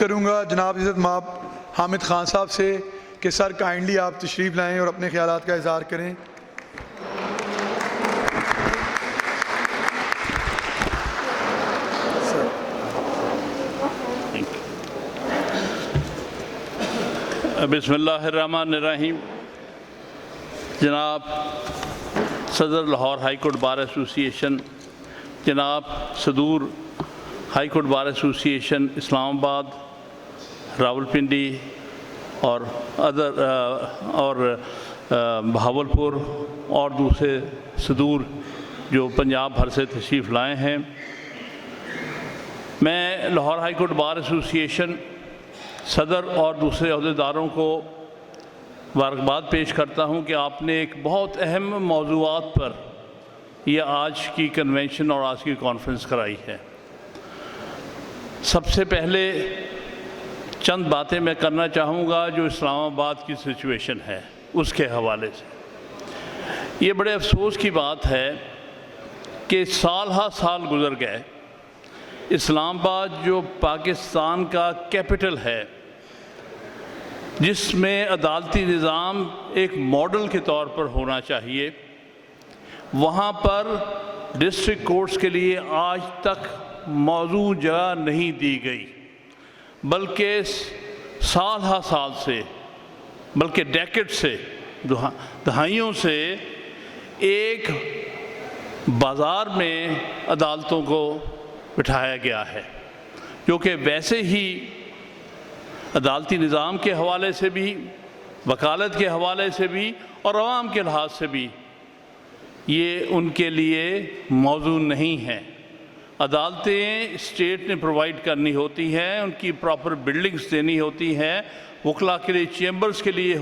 کروں گا جناب عزت مآب حامد خان صاحب سے کہ سر کائنڈلی آپ تشریف لائیں اور اپنے خیالات کا اظہار کریں۔ بسم اللہ الرحمن الرحیم۔ جناب صدر لاہور ہائی کورٹ بار ایسوسی ایشن، جناب صدور ہائی کورٹ بار ایسوسی ایشن اسلام آباد، راولپنڈی اور بہاولپور اور دوسرے صدور جو پنجاب بھر سے تشریف لائے ہیں، میں لاہور ہائی کورٹ بار ایسوسی ایشن صدر اور دوسرے عہدیداروں کو مبارکباد پیش کرتا ہوں کہ آپ نے ایک بہت اہم موضوعات پر یہ آج کی کنونشن اور آج کی کانفرنس کرائی ہے۔ سب سے پہلے چند باتیں میں کرنا چاہوں گا جو اسلام آباد کی سچویشن ہے اس کے حوالے سے۔ یہ بڑے افسوس کی بات ہے کہ سال ہا سال گزر گئے، اسلام آباد جو پاکستان کا کیپٹل ہے، جس میں عدالتی نظام ایک ماڈل کے طور پر ہونا چاہیے، وہاں پر ڈسٹرکٹ کورٹس کے لیے آج تک موزوں جگہ نہیں دی گئی، بلکہ سال ہا سال سے، بلکہ ڈیکڈ سے، دہائیوں سے ایک بازار میں عدالتوں کو بٹھایا گیا ہے، جو کہ ویسے ہی عدالتی نظام کے حوالے سے بھی، وکالت کے حوالے سے بھی اور عوام کے لحاظ سے بھی یہ ان کے لیے موزوں نہیں ہے۔ عدالتیں اسٹیٹ نے پرووائڈ کرنی ہوتی ہیں، ان کی پراپر بلڈنگز دینی ہوتی ہیں، وکلاء کے لیے چیمبرز کے لیے،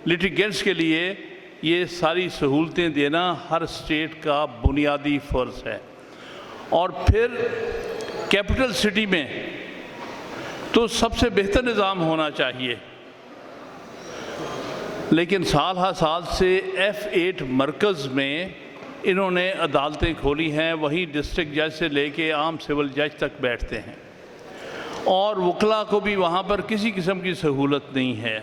لیٹیگنٹس کے لیے یہ ساری سہولتیں دینا ہر اسٹیٹ کا بنیادی فرض ہے۔ اور پھر کیپٹل سٹی میں تو سب سے بہتر نظام ہونا چاہیے، لیکن سال ہا سال سے F8 مرکز میں انہوں نے عدالتیں کھولی ہیں، وہیں ڈسٹرکٹ جج سے لے کے عام سول جج تک بیٹھتے ہیں، اور وکلاء کو بھی وہاں پر کسی قسم کی سہولت نہیں ہے۔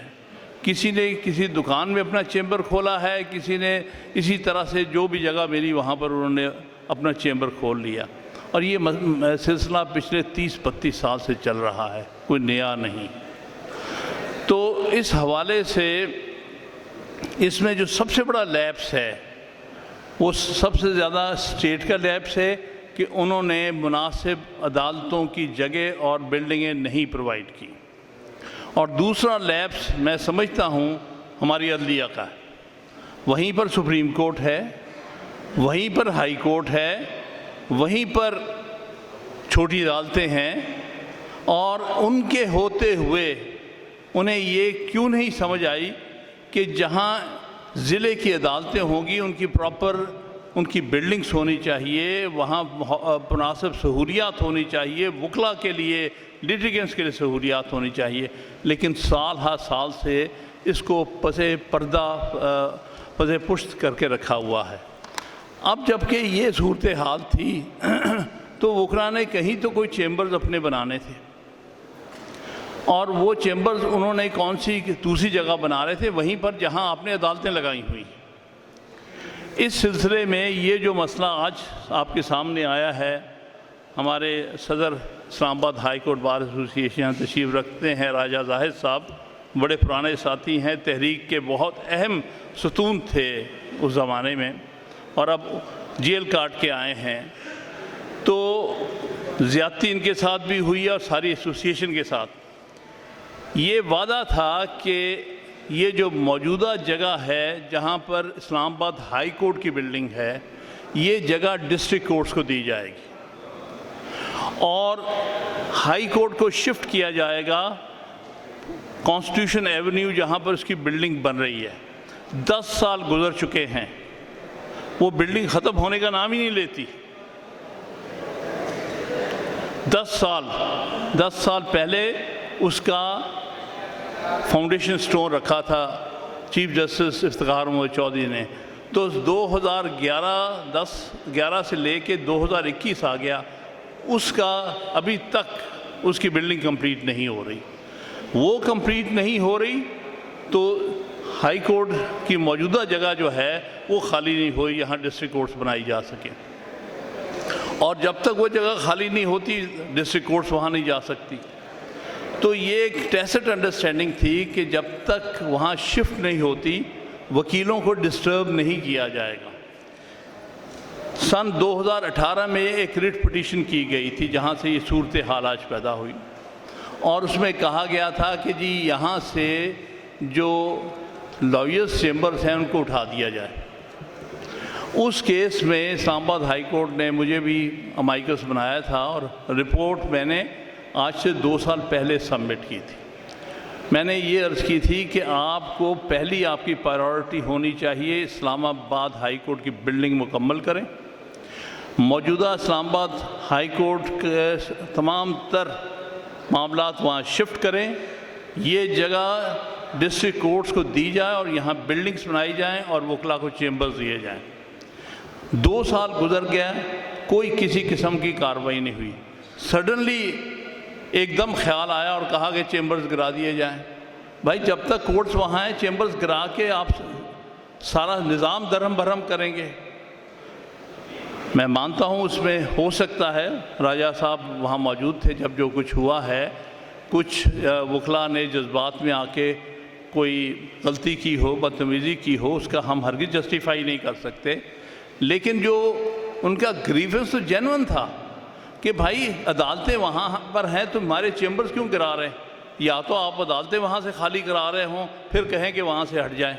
کسی نے کسی دکان میں اپنا چیمبر کھولا ہے، کسی نے اسی طرح سے جو بھی جگہ ملی وہاں پر انہوں نے اپنا چیمبر کھول لیا، اور یہ سلسلہ پچھلے 30-32 سال سے چل رہا ہے، کوئی نیا نہیں۔ تو اس حوالے سے اس میں جو سب سے بڑا لیپس ہے وہ سب سے زیادہ اسٹیٹ کا لیپس ہے کہ انہوں نے مناسب عدالتوں کی جگہ اور بلڈنگیں نہیں پرووائڈ کی، اور دوسرا لیپس میں سمجھتا ہوں ہماری عدلیہ کا ہے۔ وہیں پر سپریم کورٹ ہے، وہیں پر ہائی کورٹ ہے، وہیں پر چھوٹی عدالتیں ہیں، اور ان کے ہوتے ہوئے انہیں یہ کیوں نہیں سمجھ آئی کہ جہاں ضلع کی عدالتیں ہوں گی ان کی پراپر ان کی بلڈنگز ہونی چاہیے، وہاں مناسب سہولیات ہونی چاہیے، وکلاء کے لیے، لیٹیگنٹس کے لیے سہولیات ہونی چاہیے، لیکن سال ہا سال سے اس کو پسے پردہ پسے پشت کر کے رکھا ہوا ہے۔ اب جب کہ یہ صورتحال تھی تو وکلاء نے کہیں تو کوئی چیمبرز اپنے بنانے تھے، اور وہ چیمبرز انہوں نے کون سی دوسری جگہ بنا رہے تھے، وہیں پر جہاں آپ نے عدالتیں لگائی ہوئی۔ اس سلسلے میں یہ جو مسئلہ آج آپ کے سامنے آیا ہے، ہمارے صدر اسلام آباد ہائی کورٹ بار ایسوسی ایشن تشریف رکھتے ہیں راجہ زاہد صاحب، بڑے پرانے ساتھی ہیں، تحریک کے بہت اہم ستون تھے اس زمانے میں، اور اب جیل کاٹ کے آئے ہیں۔ تو زیادتی ان کے ساتھ بھی ہوئی اور ساری ایسوسی ایشن کے ساتھ۔ یہ وعدہ تھا کہ یہ جو موجودہ جگہ ہے جہاں پر اسلام آباد ہائی کورٹ کی بلڈنگ ہے، یہ جگہ ڈسٹرکٹ کورٹس کو دی جائے گی، اور ہائی کورٹ کو شفٹ کیا جائے گا کانسٹیٹیوشن ایونیو جہاں پر اس کی بلڈنگ بن رہی ہے۔ 10 سال گزر چکے ہیں، وہ بلڈنگ ختم ہونے کا نام ہی نہیں لیتی۔ 10 سال پہلے اس کا فاؤنڈیشن سٹون رکھا تھا چیف جسٹس افتخار محمد چودھری نے، تو 2011 سے لے کے 2021 آ گیا، اس کا ابھی تک اس کی بلڈنگ کمپلیٹ نہیں ہو رہی. وہ کمپلیٹ نہیں ہو رہی تو ہائی کورٹ کی موجودہ جگہ جو ہے وہ خالی نہیں ہوئی, یہاں ڈسٹرکٹ کورٹس بنائی جا سکیں. اور جب تک وہ جگہ خالی نہیں ہوتی ڈسٹرکٹ کورٹس وہاں نہیں جا سکتی. تو یہ ایک ٹیسٹ انڈرسٹینڈنگ تھی کہ جب تک وہاں شفٹ نہیں ہوتی وکیلوں کو ڈسٹرب نہیں کیا جائے گا. سن 2018 میں ایک ریٹ پٹیشن کی گئی تھی جہاں سے یہ صورتحال آج پیدا ہوئی, اور اس میں کہا گیا تھا کہ جی یہاں سے جو لائرز چیمبرز ہیں ان کو اٹھا دیا جائے. اس کیس میں اسلام آباد ہائی کورٹ نے مجھے بھی امائکس بنایا تھا اور رپورٹ میں نے آج سے 2 سال پہلے سبمٹ کی تھی. میں نے یہ عرض کی تھی کہ آپ کو پہلی آپ کی پرائیورٹی ہونی چاہیے اسلام آباد ہائی کورٹ کی بلڈنگ مکمل کریں. موجودہ اسلام آباد ہائی کورٹ کے تمام تر معاملات وہاں شفٹ کریں, یہ جگہ ڈسٹرکٹ کورٹس کو دی جائے اور یہاں بلڈنگز بنائی جائیں اور وکلا کو چیمبرز دیے جائیں. 2 سال گزر گیا, کوئی کسی قسم کی کارروائی نہیں ہوئی. سڈنلی ایک دم خیال آیا اور کہا کہ چیمبرز گرا دیے جائیں. بھائی جب تک کورٹس وہاں ہیں چیمبرز گرا کے آپ سارا نظام درہم برہم کریں گے. میں مانتا ہوں اس میں ہو سکتا ہے راجہ صاحب وہاں موجود تھے جب جو کچھ ہوا ہے, کچھ وکلا نے جذبات میں آ کے کوئی غلطی کی ہو, بدتمیزی کی ہو, اس کا ہم ہرگز جسٹیفائی نہیں کر سکتے. لیکن جو ان کا گریفنس تو جینون تھا کہ بھائی عدالتیں وہاں پر ہیں تو ہمارے چیمبرز کیوں گرا رہے ہیں. یا تو آپ عدالتیں وہاں سے خالی کرا رہے ہوں پھر کہیں کہ وہاں سے ہٹ جائیں.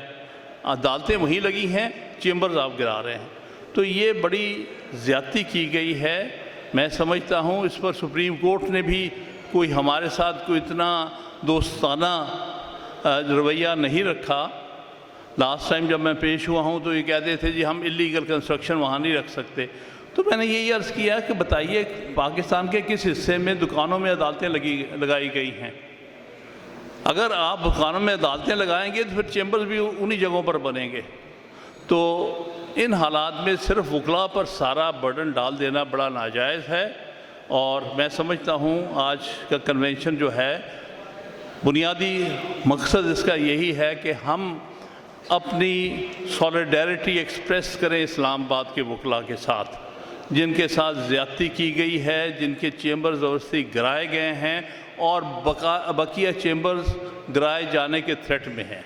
عدالتیں وہیں لگی ہیں, چیمبرز آپ گرا رہے ہیں. تو یہ بڑی زیادتی کی گئی ہے. میں سمجھتا ہوں اس پر سپریم کورٹ نے بھی کوئی ہمارے ساتھ کوئی اتنا دوستانہ رویہ نہیں رکھا. لاسٹ ٹائم جب میں پیش ہوا ہوں تو یہ کہتے تھے جی ہم اللیگل کنسٹرکشن وہاں نہیں رکھ سکتے. تو میں نے یہی عرض کیا کہ بتائیے پاکستان کے کس حصے میں دکانوں میں عدالتیں لگائی گئی ہیں. اگر آپ دکانوں میں عدالتیں لگائیں گے تو پھر چیمبرز بھی انہی جگہوں پر بنیں گے. تو ان حالات میں صرف وکلا پر سارا برڈن ڈال دینا بڑا ناجائز ہے. اور میں سمجھتا ہوں آج کا کنونشن جو ہے بنیادی مقصد اس کا یہی ہے کہ ہم اپنی سولیڈیرٹی ایکسپریس کریں اسلام آباد کے وکلا کے ساتھ جن کے ساتھ زیادتی کی گئی ہے, جن کے چیمبرز زبردستی گرائے گئے ہیں اور بقیہ چیمبرز گرائے جانے کے تھریٹ میں ہیں.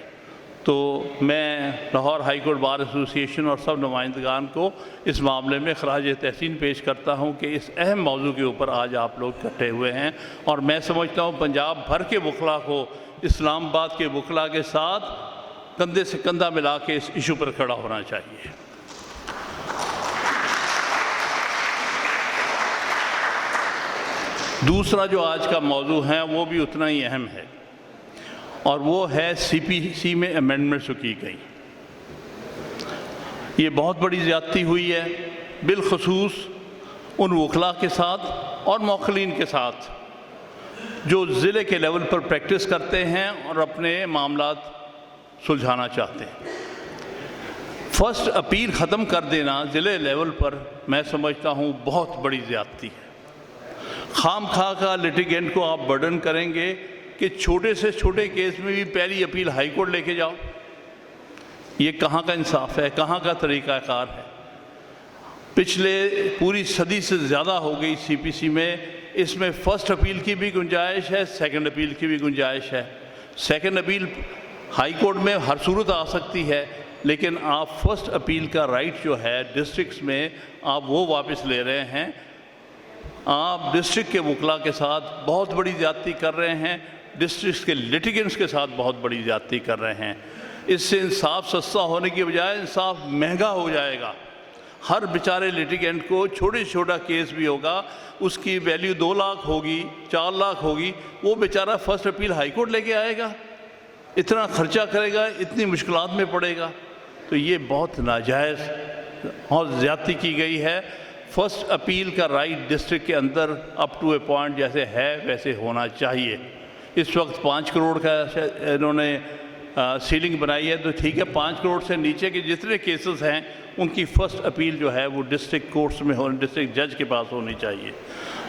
تو میں لاہور ہائی کورٹ بار ایسوسی ایشن اور سب نمائندگان کو اس معاملے میں خراج تحسین پیش کرتا ہوں کہ اس اہم موضوع کے اوپر آج آپ لوگ اکٹھے ہوئے ہیں. اور میں سمجھتا ہوں پنجاب بھر کے وکلا کو اسلام آباد کے وکلا کے ساتھ کندھے سے کندھا ملا کے اس ایشو پر کھڑا ہونا چاہیے. دوسرا جو آج کا موضوع ہے وہ بھی اتنا ہی اہم ہے اور وہ ہے سی پی سی میں امینڈمنٹس جو کی گئی. یہ بہت بڑی زیادتی ہوئی ہے بالخصوص ان وکلا کے ساتھ اور موکلین کے ساتھ جو ضلع کے لیول پر پریکٹس کرتے ہیں اور اپنے معاملات سلجھانا چاہتے ہیں. فرسٹ اپیل ختم کر دینا ضلع لیول پر میں سمجھتا ہوں بہت بڑی زیادتی ہے. خام خواہ کا لٹیگنٹ کو آپ برڈن کریں گے کہ چھوٹے سے چھوٹے کیس میں بھی پہلی اپیل ہائی کورٹ لے کے جاؤ. یہ کہاں کا انصاف ہے, کہاں کا طریقہ کار ہے. پچھلے پوری صدی سے زیادہ ہو گئی سی پی سی میں. اس میں فرسٹ اپیل کی بھی گنجائش ہے, سیکنڈ اپیل کی بھی گنجائش ہے. سیکنڈ اپیل ہائی کورٹ میں ہر صورت آ سکتی ہے, لیکن آپ فرسٹ اپیل کا رائٹ جو ہے ڈسٹرکٹس میں آپ وہ واپس لے رہے ہیں. آپ ڈسٹرکٹ کے وکلا کے ساتھ بہت بڑی زیادتی کر رہے ہیں, ڈسٹرکٹس کے لٹیگنٹس کے ساتھ بہت بڑی زیادتی کر رہے ہیں. اس سے انصاف سستا ہونے کی بجائے انصاف مہنگا ہو جائے گا. ہر بیچارے لٹیگنٹ کو چھوٹے چھوٹا کیس بھی ہوگا, اس کی ویلیو 2 لاکھ ہوگی, 4 لاکھ ہوگی, وہ بیچارہ فرسٹ اپیل ہائی کورٹ لے کے آئے گا, اتنا خرچہ کرے گا, اتنی مشکلات میں پڑے گا. تو یہ بہت ناجائز اور زیادتی کی گئی ہے. فرسٹ اپیل کا رائٹ ڈسٹرکٹ کے اندر اپ ٹو اے پوائنٹ جیسے ہے ویسے ہونا چاہیے. اس وقت 5 کروڑ کا انہوں نے سیلنگ بنائی ہے, تو ٹھیک ہے 5 کروڑ سے نیچے کے جتنے کیسز ہیں ان کی فرسٹ اپیل جو ہے وہ ڈسٹرکٹ کورٹس میں ڈسٹرکٹ جج کے پاس ہونی چاہیے.